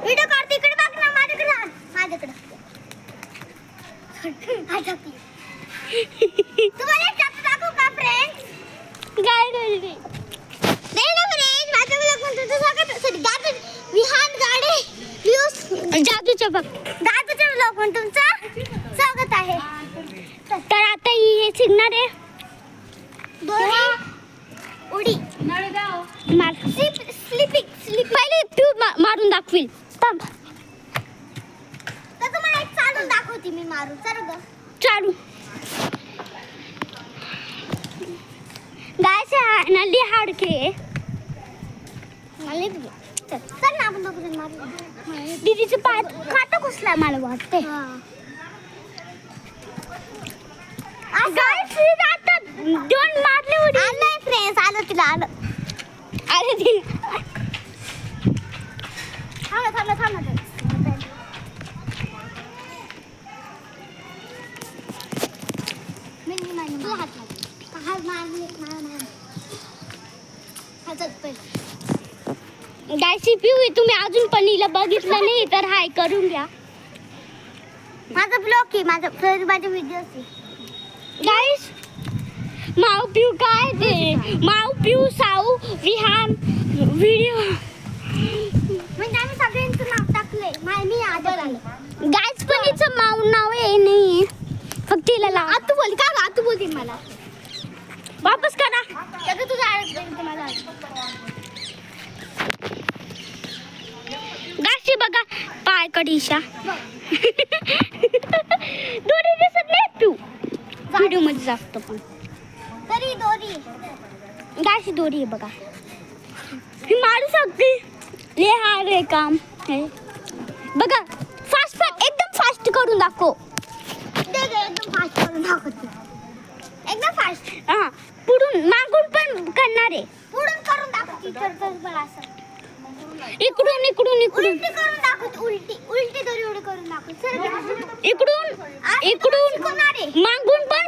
Video काढते इकडे बघ ना माझ्याकडे तुम्हाला एक जादू दाखवू का फ्रेंड्स? काय करते नाही ना फ्रेंड्स, माझ्या ब्लॉग मध्ये तुझं स्वागत सॉरी दादू विहान गाडे व्ह्यूज जादूच्या बघ. दादूच्या ब्लॉग मध्ये तुमचं स्वागत आहे. तर आता हे शिकणार आहे दोरी उडी मार. स्लिपिंग पहिले तू मारून दाखवील. थांब तर तुम्हाला एक चालून दाखवते मी मारून. चल ग चालू. गाइस नली हाड के चल ना आपण दोघं जण मारू. दीदीचे पाय काटा घुसला मला वाटते. गाइस आता दोन मारले उडी. आलंय फ्रेंड्स, आलं तिला आलं. अरे दी थांब ना. मी तुला हात मारले. गाइस सीपीयू तुम्ही अजून पण हिला बघितलं नाही तर हाय करून घ्या. माझा ब्लॉग आहे, माझे व्हिडिओज आहे. गाइस माऊ पिऊ काय ते माऊ पिऊ साऊ विहान व्हिडिओ म्हणजे आम्ही सगळ्यांचं नाव टाकलंय. मी आदर आलं. गाइस पण हिचं माऊ नाव आहे नाही फक्त हिला लाव. आतू बोल का ग? आतू बोलते मला. वापस करा. सगळं तुझं आडत मला. गाशी बघा पाय कडीशा दोरी दिसत नाही पिऊ व्हिडिओ मध्ये जास्त पण तरी दोरी गाशी दोरी आहे बघा. ही मारू शकते. ले हा रे काम हे बघा. फास्ट एकदम फास्ट करून दाखव. एकदम फास्ट करून दाखवते. एकदम फास्ट हा पुढून मागून पण करणार आहे. पुढून करून दाखवते. तर मला असं इकडून उलटी करून दाखवते. उलटी दोरी उडी करून दाखवते. इकडून शिकवणार आहे. मागून पण